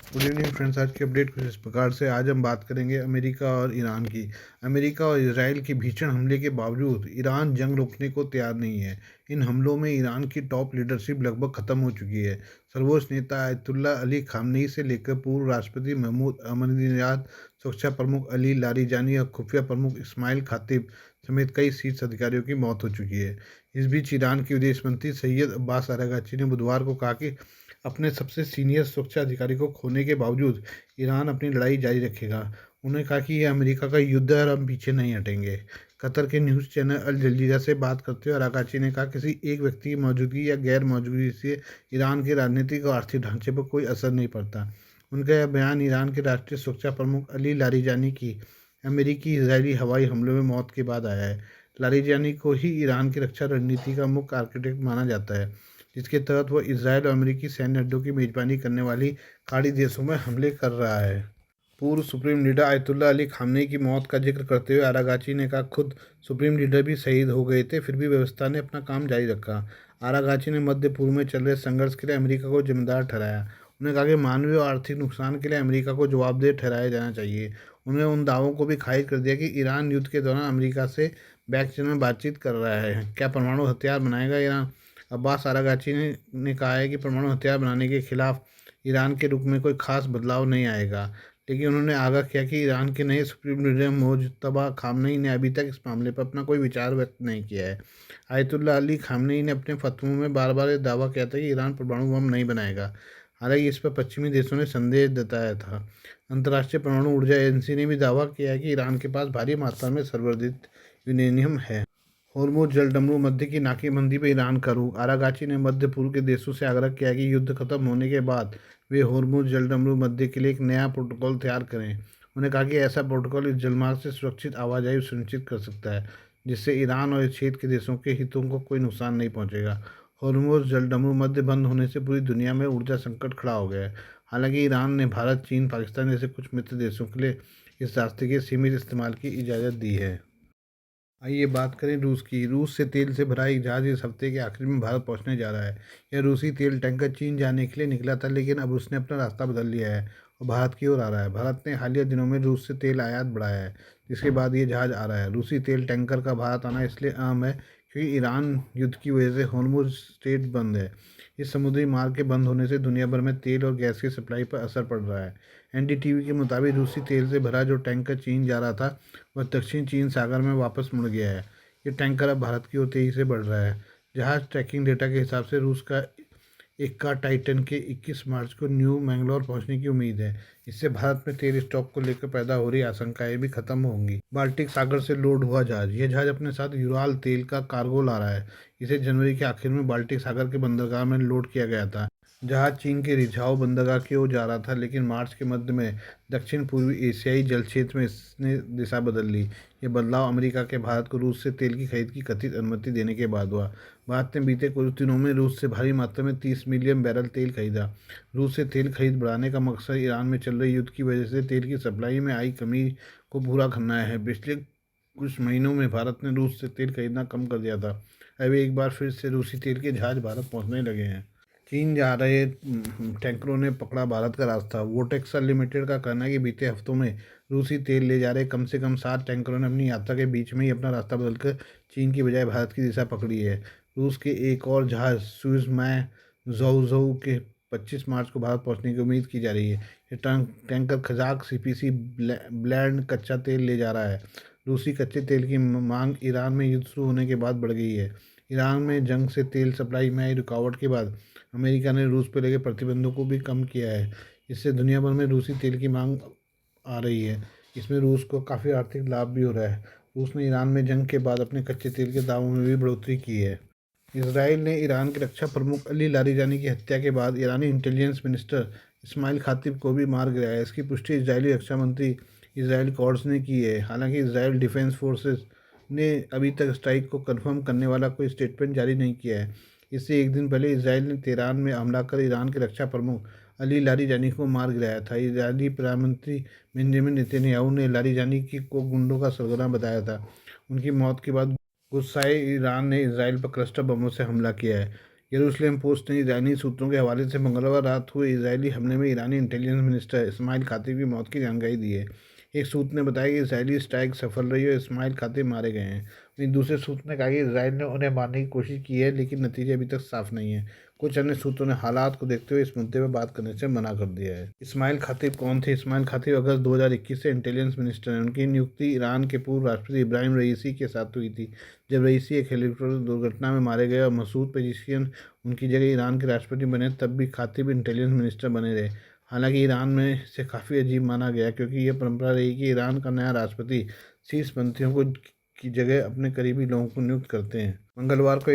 Good evening friends. आज की update कुछ इस प्रकार से। आज हम बात करेंगे अमेरिका और ईरान की। अमेरिका और इसराइल के भीषण हमले के बावजूद ईरान जंग रोकने को तैयार नहीं है। इन हमलों में ईरान की टॉप लीडरशिप लगभग खत्म हो चुकी है। सर्वोच्च नेता आयतुल्ला अली खामनेई से लेकर पूर्व राष्ट्रपति महमूद अहमदीनेजाद, सुरक्षा प्रमुख अली लारीजानी और खुफिया प्रमुख इस्माइल खातिब समेत कई शीर्ष अधिकारियों की मौत हो चुकी है। इस बीच ईरान के विदेश मंत्री सैयद अब्बास अरागची ने बुधवार को कहा कि अपने सबसे सीनियर सुरक्षा अधिकारी को खोने के बावजूद ईरान अपनी लड़ाई जारी रखेगा। उन्होंने कहा कि यह अमेरिका का युद्ध है और हम पीछे नहीं हटेंगे। कतर के न्यूज़ चैनल अल जजीरा से बात करते हुए अराकाची ने कहा, किसी एक व्यक्ति की मौजूदगी या गैर मौजूदगी से ईरान के राजनीतिक और आर्थिक ढांचे पर कोई असर नहीं पड़ता। उनका यह बयान ईरान के राष्ट्रीय सुरक्षा प्रमुख अली लारीजानी की अमेरिकी इजरायली हवाई हमलों में मौत के बाद आया है। लारीजानी को ही ईरान की रक्षा रणनीति का मुख्य आर्किटेक्ट माना जाता है, जिसके तहत वह इसराइल और अमेरिकी सैन्य अड्डों की मेजबानी करने वाली खाड़ी देशों में हमले कर रहा है। पूर्व supreme leader ayatollah Ali Khamenei की मौत का जिक्र करते हुए आरागाची ने कहा, खुद सुप्रीम लीडर भी शहीद हो गए थे, फिर भी व्यवस्था ने अपना काम जारी रखा। आरागाची ने मध्य पूर्व में चल रहे संघर्ष के लिए अमेरिका को जिम्मेदार ठहराया। उन्होंने कहा कि मानवीय और आर्थिक नुकसान के लिए अमेरिका को जवाबदेह ठहराया जाना चाहिए। उन्होंने उन दावों को भी खारिज कर दिया कि ईरान युद्ध के दौरान अमेरिका से बैक चैनल में बातचीत कर रहा है। क्या परमाणु हथियार बनाएगा ईरान? अब्बास आरागाची ने कहा है कि परमाणु हथियार बनाने के खिलाफ ईरान के रुख में कोई खास बदलाव नहीं आएगा, लेकिन उन्होंने आगाह किया कि ईरान के नए सुप्रीम लीडर मोजतबा खामनेई ने अभी तक इस मामले पर अपना कोई विचार व्यक्त नहीं किया है। आयतुल्ला अली खामनेई ने अपने फतवों में बार बार यह दावा किया था कि ईरान परमाणु बम नहीं बनाएगा। हालांकि इस पर पश्चिमी देशों ने संदेह जताया था। अंतर्राष्ट्रीय परमाणु ऊर्जा एजेंसी ने भी दावा किया है कि ईरान के पास भारी मात्रा में संवर्धित यूरेनियम है। होर्मुज जलडमरू मध्य की नाकेबंदी पर ईरान का रुख। आरागाची ने मध्य पूर्व के देशों से आग्रह किया कि युद्ध खत्म होने के बाद वे होर्मुज जलडमरू मध्य के लिए एक नया प्रोटोकॉल तैयार करें। उन्होंने कहा कि ऐसा प्रोटोकॉल इस जलमार्ग से सुरक्षित आवाजाही सुनिश्चित कर सकता है, जिससे ईरान और इस क्षेत्र के देशों के हितों को कोई नुकसान नहीं पहुंचेगा। होर्मुज जलडमरू मध्य बंद होने से पूरी दुनिया में ऊर्जा संकट खड़ा हो गया है। हालांकि ईरान ने भारत, चीन, पाकिस्तान जैसे कुछ मित्र देशों के लिए इस रास्ते के सीमित इस्तेमाल की इजाज़त दी है। आइए बात करें रूस की। रूस से तेल से भरा एक जहाज इस हफ्ते के आखिर में भारत पहुंचने जा रहा है। यह रूसी तेल टैंकर चीन जाने के लिए निकला था, लेकिन अब उसने अपना रास्ता बदल लिया है और भारत की ओर आ रहा है। भारत ने हालिया दिनों में रूस से तेल आयात बढ़ाया है, जिसके बाद ये जहाज आ रहा है। रूसी तेल टैंकर का भारत आना इसलिए अहम है क्योंकि ईरान युद्ध की वजह से होर्मुज स्ट्रेट बंद है। इस समुद्री मार्ग के बंद होने से दुनिया भर में तेल और गैस की सप्लाई पर असर पड़ रहा है। एनडीटीवी के मुताबिक रूसी तेल से भरा जो टैंकर चीन जा रहा था, वह दक्षिण चीन सागर में वापस मुड़ गया है। ये टैंकर अब भारत की ओर तेजी से बढ़ रहा है। जहाज ट्रैकिंग डेटा के हिसाब से रूस का इक्का टाइटन के 21 मार्च को न्यू मैंगलोर पहुंचने की उम्मीद है। इससे भारत में तेल स्टॉक को लेकर पैदा हो रही आशंकाएं भी खत्म होंगी। बाल्टिक सागर से लोड हुआ जहाज। यह जहाज अपने साथ यूराल तेल का कार्गो ला रहा है। इसे जनवरी के आखिर में बाल्टिक सागर के बंदरगाह में लोड किया गया था। जहाज चीन के रिझाओ बंदरगाह की ओर जा रहा था, लेकिन मार्च के मध्य में दक्षिण पूर्वी एशियाई जल क्षेत्र में इसने दिशा बदल ली। ये बदलाव अमेरिका के भारत को रूस से तेल की खरीद की कथित अनुमति देने के बाद हुआ। भारत ने बीते कुछ दिनों में रूस से भारी मात्रा में 30 मिलियन बैरल तेल खरीदा। रूस से तेल खरीद बढ़ाने का मकसद ईरान में चल रहे युद्ध की वजह से तेल की सप्लाई में आई कमी को पूरा करना है। पिछले कुछ महीनों में भारत ने रूस से तेल खरीदना कम कर दिया था। अब एक बार फिर से रूसी तेल के जहाज भारत पहुंचने लगे हैं। चीन जा रहे टैंकरों ने पकड़ा भारत का रास्ता। वोटेक्सा लिमिटेड का कहना है कि बीते हफ्तों में रूसी तेल ले जा रहे कम से कम 7 टैंकरों ने अपनी यात्रा के बीच में ही अपना रास्ता बदलकर चीन की बजाय भारत की दिशा पकड़ी है। रूस के एक और जहाज सुइज मै ज़ोउ के 25 मार्च को भारत पहुंचने की उम्मीद की जा रही है। ये टैंकर खजाक सीपीसी ब्लैंड कच्चा तेल ले जा रहा है। रूसी कच्चे तेल की मांग ईरान में युद्ध शुरू होने के बाद बढ़ गई है। ईरान में जंग से तेल सप्लाई में आई रुकावट के बाद अमेरिका ने रूस पर लगे प्रतिबंधों को भी कम किया है। इससे दुनिया भर में रूसी तेल की मांग आ रही है। इसमें रूस को काफ़ी आर्थिक लाभ भी हो रहा है। रूस ने ईरान में जंग के बाद अपने कच्चे तेल के दामों में भी बढ़ोतरी की है। इसराइल ने ईरान के रक्षा प्रमुख अली लारीजानी की हत्या के बाद ईरानी इंटेलिजेंस मिनिस्टर इस्माइल खातिब को भी मार गिराया। इसकी पुष्टि इजरायली रक्षा मंत्री इसराइल कॉर्ड्स ने की है। हालांकि इसराइल डिफेंस फोर्सेस ने अभी तक स्ट्राइक को कंफर्म करने वाला कोई स्टेटमेंट जारी नहीं किया है। इससे एक दिन पहले इसराइल ने तेहरान में हमला कर ईरान के रक्षा प्रमुख अली लारीजानी को मार गिराया था। इजरायली प्रधानमंत्री बेंजामिन नेतन्याहू ने लारीजानी को गुंडों का सरगना बताया था। उनकी मौत के बाद गुस्साए ईरान ने इसराइल पर क्लस्टर बमों से हमला किया है। यरूशलेम पोस्ट ने ईरानी सूत्रों के हवाले से मंगलवार रात हुए इजरायली हमले में ईरानी इंटेलिजेंस मिनिस्टर इस्माइल खातिब की मौत की जानकारी दी है। एक सूत्र ने बताया कि इजरायली स्ट्राइक सफल रही और इस्माइल खातिब मारे गए हैं। वहीं दूसरे सूत्र ने कहा कि इसराइल ने उन्हें मारने की कोशिश की है, लेकिन नतीजे अभी तक साफ नहीं है। कुछ अन्य सूत्रों ने हालात को देखते हुए इस मुद्दे पर बात करने से मना कर दिया है। इस्माइल खातिब कौन थे? इस्माइल खातिब अगस्त 2021 से इंटेलिजेंस मिनिस्टर हैं। उनकी नियुक्ति ईरान के पूर्व राष्ट्रपति इब्राहिम रईसी के साथ हुई थी, जब रईसी एक हेलीकॉप्टर दुर्घटना में मारे गए और मसूद पेजिशियन उनकी जगह ईरान के राष्ट्रपति बने। तब भी खातिब इंटेलिजेंस मिनिस्टर बने रहे। हालांकि ईरान में इसे काफ़ी अजीब माना गया, क्योंकि यह परंपरा रही कि ईरान का नया राष्ट्रपति शीर्षपंथियों को की जगह अपने करीबी लोगों को नियुक्त करते हैं। मंगलवार को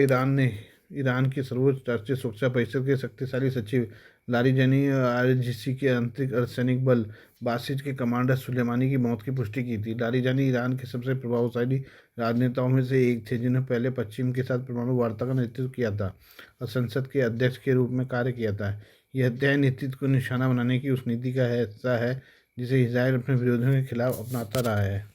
ईरान की सर्वोच्च राष्ट्रीय सुरक्षा परिषद के शक्तिशाली सचिव लारिजानी और आरजीसी के आंतरिक अर्धसैनिक बल बासिज के कमांडर सुलेमानी की मौत की पुष्टि की थी। लारिजानी ईरान के सबसे प्रभावशाली राजनेताओं में से एक थे, जिन्होंने पहले पश्चिम के साथ परमाणु वार्ता का नेतृत्व किया था और संसद के अध्यक्ष के रूप में कार्य किया था। यह अध्याय नेतृत्व को निशाना बनाने की उस नीति का हिस्सा है जिसे इजराइल अपने विरोधियों के खिलाफ अपनाता रहा है।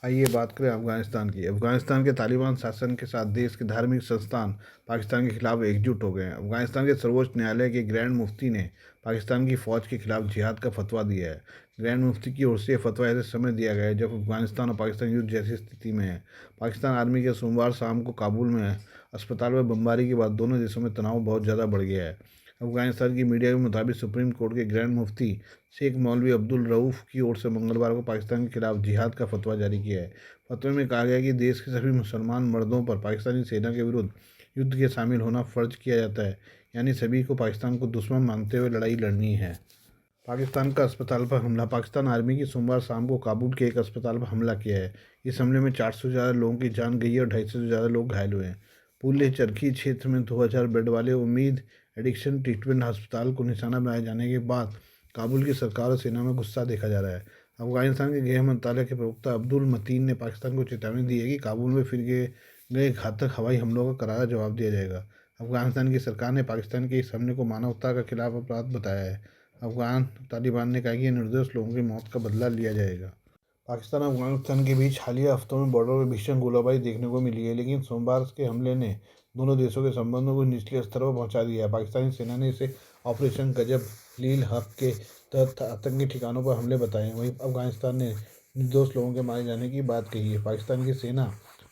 आइए बात करें अफगानिस्तान की। अफगानिस्तान के तालिबान शासन के साथ देश के धार्मिक संस्थान पाकिस्तान के खिलाफ एकजुट हो गए हैं। अफगानिस्तान के सर्वोच्च न्यायालय के ग्रैंड मुफ्ती ने पाकिस्तान की फ़ौज के खिलाफ जिहाद का फतवा दिया है। ग्रैंड मुफ्ती की ओर से यह फतवा ऐसे समय दिया गया है जब अफगानिस्तान और पाकिस्तान युद्ध जैसी स्थिति में है। पाकिस्तान आर्मी के सोमवार शाम को काबुल में अस्पताल में बमबारी के बाद दोनों देशों में तनाव बहुत ज़्यादा बढ़ गया है। अफगानिस्तान की मीडिया के मुताबिक सुप्रीम कोर्ट के ग्रैंड मुफ्ती शेख मौलवी अब्दुल रऊफ़ की ओर से मंगलवार को पाकिस्तान के खिलाफ जिहाद का फतवा जारी किया है। फतवे में कहा गया कि देश के सभी मुसलमान मर्दों पर पाकिस्तानी सेना के विरुद्ध युद्ध के शामिल होना फ़र्ज किया जाता है, यानी सभी को पाकिस्तान को दुश्मन मानते हुए लड़ाई लड़नी है। पाकिस्तान का अस्पताल पर हमला। पाकिस्तान आर्मी की सोमवार शाम को काबुल के एक अस्पताल पर हमला किया है। इस हमले में 400 से ज़्यादा लोगों की जान गई है और 250 से ज़्यादा लोग घायल हुए हैं। पुल चरखी क्षेत्र में 2000 बेड वाले उम्मीद एडिक्शन ट्रीटमेंट अस्पताल को निशाना बनाए जाने के बाद काबुल की सरकार और सेना में गुस्सा देखा जा रहा है। अफगानिस्तान के गृह मंत्रालय के प्रवक्ता अब्दुल मतीन ने पाकिस्तान को चेतावनी दी है कि काबुल में फिर गए घातक हवाई हमलों का करारा जवाब दिया जाएगा। अफगानिस्तान की सरकार ने पाकिस्तान के इस हमले को मानवता का खिलाफ अपराध बताया है। अफगान तालिबान ने कहा कि निर्दोष लोगों की मौत का बदला लिया जाएगा। पाकिस्तान और अफगानिस्तान के बीच हालिया हफ्तों में बॉर्डर पर भीषण गोलाबारी देखने को मिली है, लेकिन सोमवार के हमले ने दोनों देशों के संबंधों को निचले स्तर पर पहुंचा दिया है। पाकिस्तानी सेना ने इसे ऑपरेशन गजब लील हक के तहत आतंकी ठिकानों पर हमले बताए हैं। वहीं अफगानिस्तान ने निर्दोष लोगों के मारे जाने की बात कही है। पाकिस्तान की सेना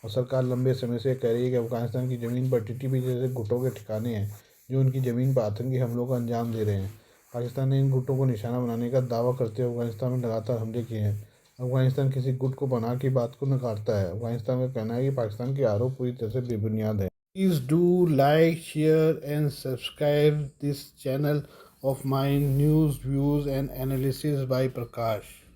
और सरकार लंबे समय से कह रही है कि अफगानिस्तान की ज़मीन पर टीटीपी जैसे गुटों के ठिकाने हैं, जो उनकी ज़मीन पर आतंकी हमलों को अंजाम दे रहे हैं। पाकिस्तान ने इन गुटों को निशाना बनाने का दावा करते हुए अफगानिस्तान में लगातार हमले किए हैं। अफगानिस्तान किसी गुट को पनाह की बात को नकारता है। अफगानिस्तान का कहना है कि पाकिस्तान के आरोप पूरी तरह से बेबुनियाद है। Please do like, share and subscribe this channel of my news, views and analysis by Prakash.